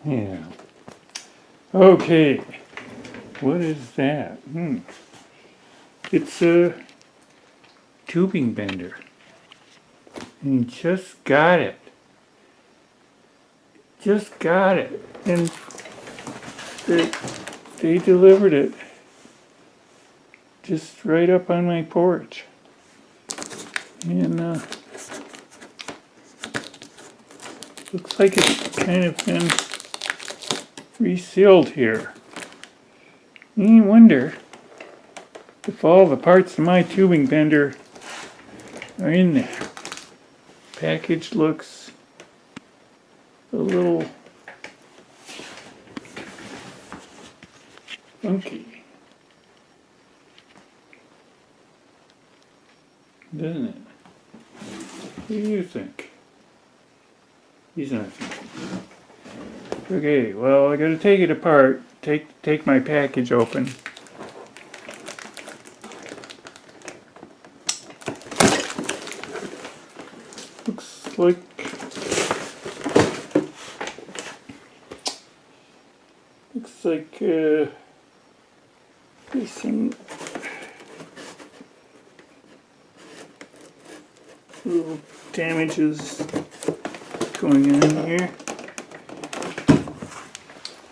Yeah. Okay. What is that? It's a tubing bender. And just got it. Just got it. And they delivered it just right up on my porch. And looks like it's kind of been resealed here. I wonder if all the parts of my tubing bender are in there. Package looks a little funky, doesn't it? What do you think? He's not thinking. Okay, well, I gotta take it apart. Take my package open. Looks like there's some little damages going on here.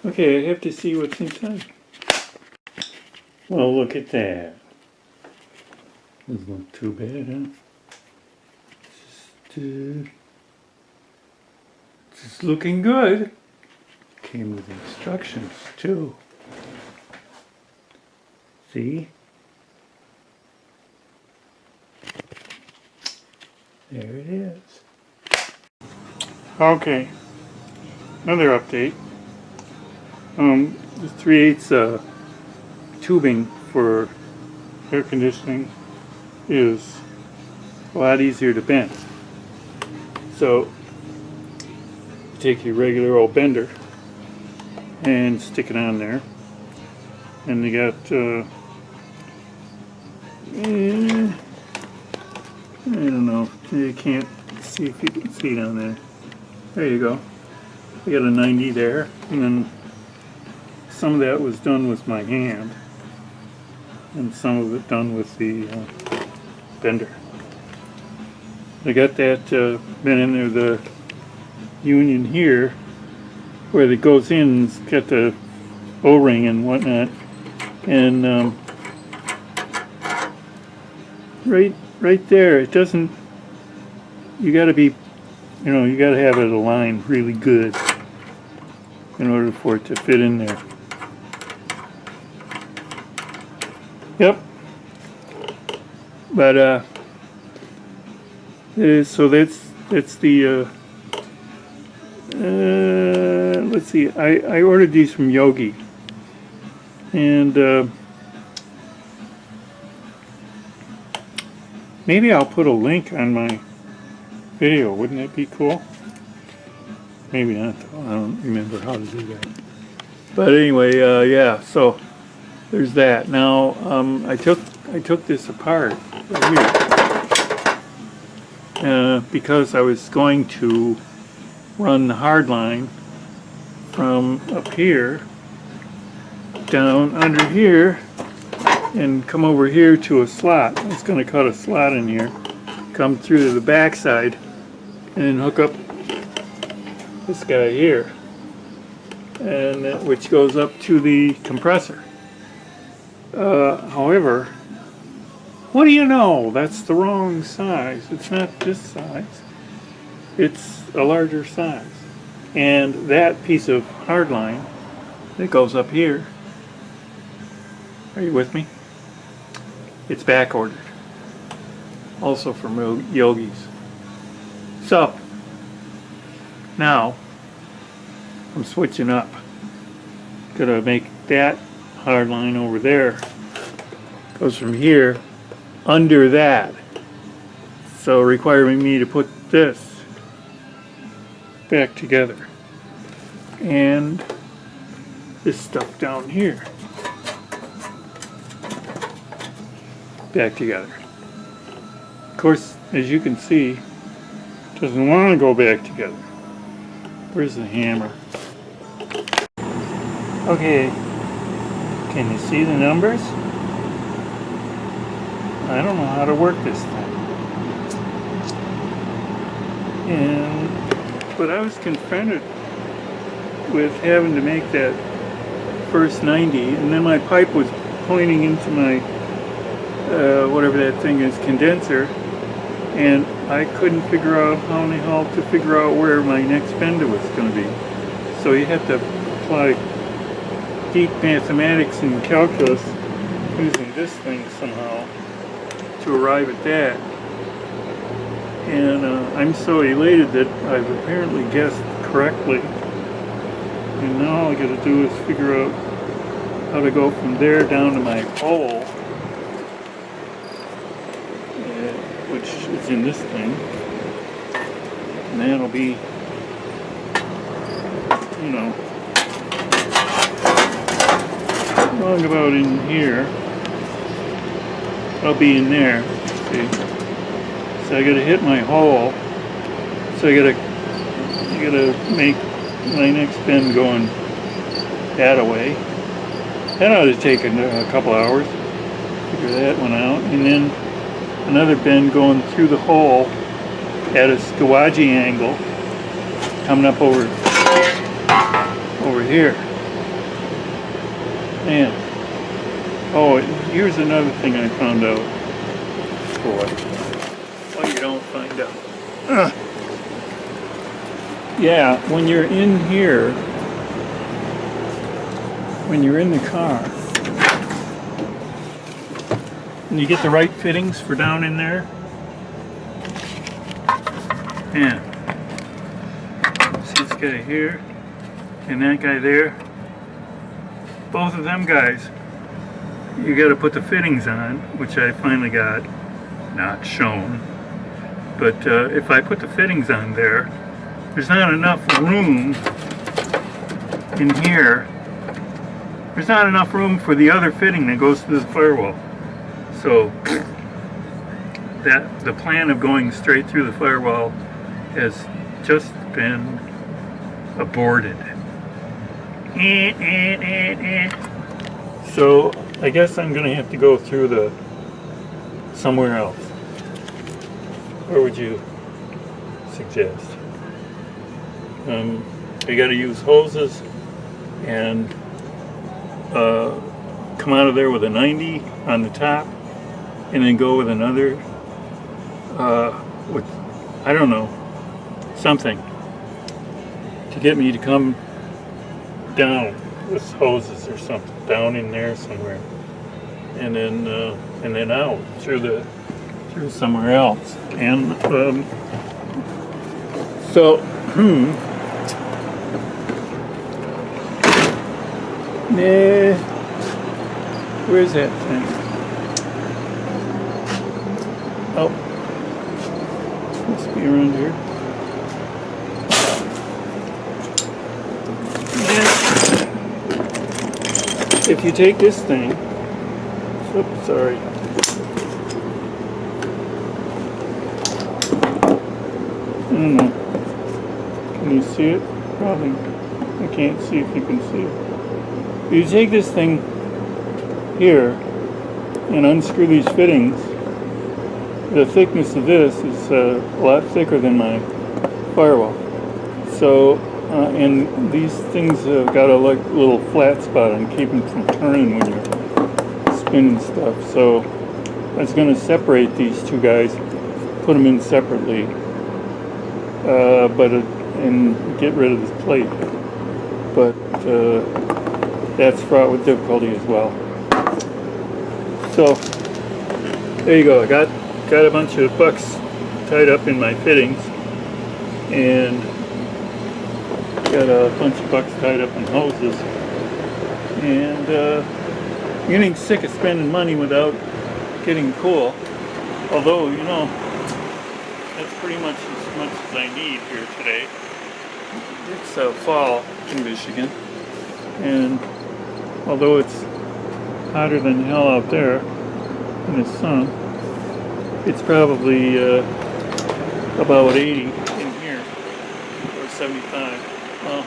Okay, I have to see what's inside. Well, look at that. Doesn't look too bad, huh? Just looking good. Came with instructions too. See? There it is. Okay. Another update. The 3/8 tubing for air conditioning is a lot easier to bend. So you take your regular old bender and stick it on there, and you got I don't know, you can't see if you can see down there. There you go. I got a 90 there, and then some of that was done with my hand, and some of it done with the bender. I got that bent in there, the union here, where it goes in, it's got the O-ring and whatnot, and right there, it doesn't, you gotta be, you gotta have it aligned really good in order for it to fit in there. Yep. But so that's the let's see, I ordered these from Yogi, and maybe I'll put a link on my video. Wouldn't that be cool? Maybe not though. I don't remember how to do that. But anyway, yeah, so there's that. Now I took this apart right here because I was going to run the hard line from up here down under here and come over here to a slot. I was going to cut a slot in here, come through to the back side, and then hook up this guy here, and which goes up to the compressor. However, what do you know? That's the wrong size. It's not this size. It's a larger size. And that piece of hard line that goes up here, are you with me? It's back ordered. Also from Yogi's. So, now, I'm switching up. Gonna make that hard line over there. Goes from here under that. So requiring me to put this back together. And this stuff down here back together. Of course, as you can see, it doesn't want to go back together. Where's the hammer? Okay, can you see the numbers? I don't know how to work this thing. But I was confronted with having to make that first 90, and then my pipe was pointing into my whatever that thing is, condenser, and I couldn't figure out how in the hell to figure out where my next bender was going to be. So you have to apply deep mathematics and calculus using this thing somehow to arrive at that. And I'm so elated that I've apparently guessed correctly. And now all I got to do is figure out how to go from there down to my hole, which is in this thing. And that'll be, you know, long about in here. I'll be in there. See? So I gotta hit my hole. So I gotta make my next bend going that away. That ought to take a couple hours. Figure that one out. And then another bend going through the hole at a Skawaji angle, coming up over here. Man. Oh, here's another thing I found out. Boy. Well, you don't find out. Yeah, when you're in here, when you're in the car, and you get the right fittings for down in there, yeah. See this guy here, and that guy there. Both of them guys, you got to put the fittings on, which I finally got, not shown. But if I put the fittings on there, there's not enough room in here. There's not enough room for the other fitting that goes to the firewall. So that the plan of going straight through the firewall has just been aborted. So I guess I'm going to have to go through somewhere else. Where would you suggest? You got to use hoses and come out of there with a 90 on the top, and then go with another with, I don't know, something to get me to come down with hoses or something down in there somewhere, and then out through somewhere else. And so where's that thing? Oh, must be around here. If you take this thing, oops, sorry. I don't know. Can you see it? Probably. I can't see if you can see it. You take this thing here and unscrew these fittings. The thickness of this is a lot thicker than my firewall. So, and these things have got a little flat spot on keeping from turning when you're spinning stuff. So I was going to separate these two guys, put them in separately, and get rid of this plate. But that's fraught with difficulty as well. So there you go. I got a bunch of bucks tied up in my fittings, and got a bunch of bucks tied up in hoses, and getting sick of spending money without getting cool. Although, you know, that's pretty much as I need here today. It's fall in Michigan, and although it's hotter than hell out there in the sun, it's probably about 80 in here, or 75. Well,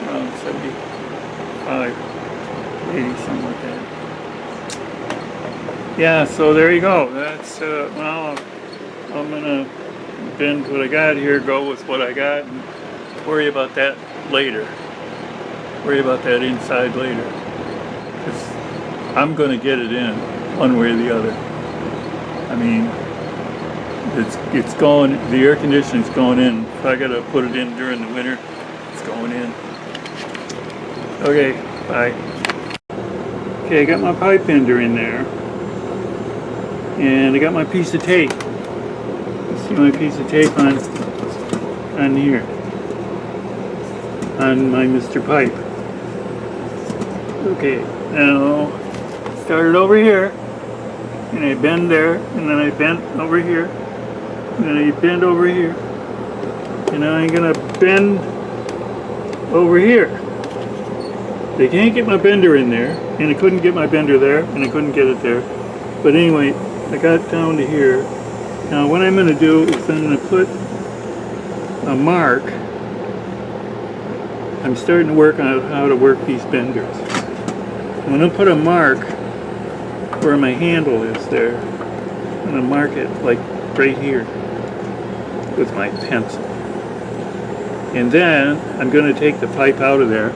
around 70. 75, 80, something like that. Yeah, so there you go. That's, well, I'm gonna bend what I got here, go with what I got, and worry about that later. Worry about that inside later. 'Cause I'm gonna get it in, one way or the other. I mean, it's going, the air conditioning's going in. If I gotta put it in during the winter, it's going in. Okay, bye. Okay, I got my pipe bender in there. And I got my piece of tape. See my piece of tape on here. On my Mr. Pipe. Okay, now start it over here. And I bend there, and then I bend over here. And then I bend over here. And now I'm gonna bend over here. They can't get my bender in there, and I couldn't get my bender there, and I couldn't get it there. But anyway, I got down to here. Now what I'm gonna do is I'm gonna put a mark. I'm starting to work on how to work these benders. I'm gonna put a mark where my handle is there. I'm gonna mark it like right here with my pencil. And then I'm gonna take the pipe out of there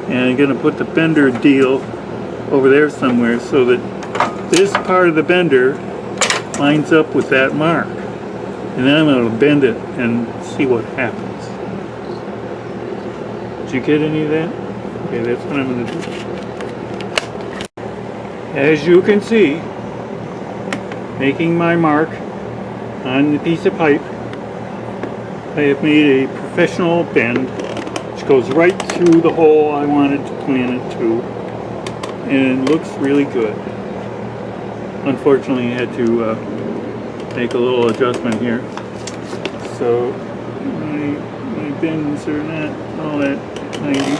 and I'm gonna put the bender deal over there somewhere so that this part of the bender lines up with that mark. And then I'm gonna bend it and see what happens. Did you get any of that? Okay, that's what I'm gonna do. As you can see, making my mark on the piece of pipe, I have made a professional bend which goes right through the hole I wanted to plan it to, and it looks really good. Unfortunately, I had to make a little adjustment here, so my bends are not all that tiny,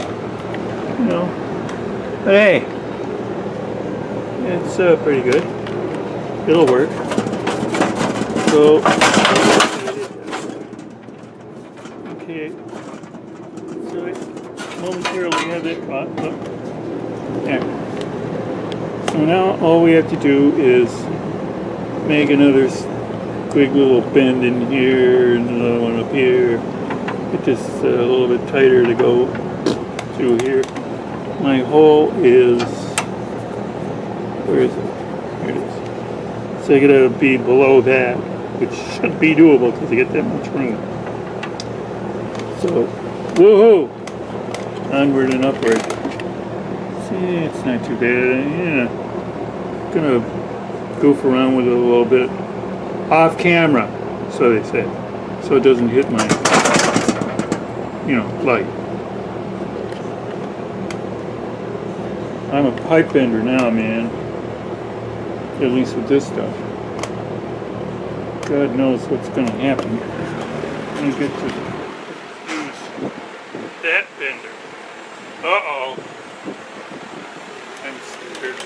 you know. But hey, it's pretty good. It'll work. So, okay. So I momentarily have it caught. Look. There. So now all we have to do is make another quick little bend in here and another one up here. Get this a little bit tighter to go through here. My hole is, where is it? Here it is. So I gotta be below that, which should be doable because I get that much room. So, woohoo! Onward and upward. See, it's not too bad. Yeah. Gonna goof around with it a little bit off camera, so they say, so it doesn't hit my, light. I'm a pipe bender now, man. At least with this stuff. God knows what's gonna happen when I get to use that bender. Uh-oh. I'm scared.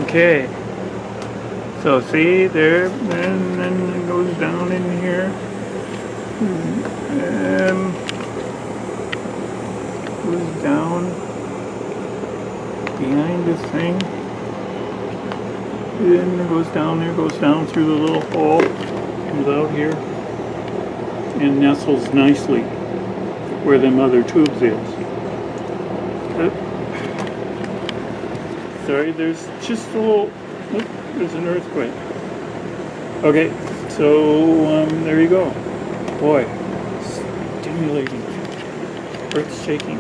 Okay. So see there, and then it goes down in here. Goes down behind this thing. Then it goes down there, goes down through the little hole, comes out here, and nestles nicely where them other tubes is. Sorry, there's just a little, oh, there's an earthquake. Okay, so there you go. Boy, stimulating, earth shaking.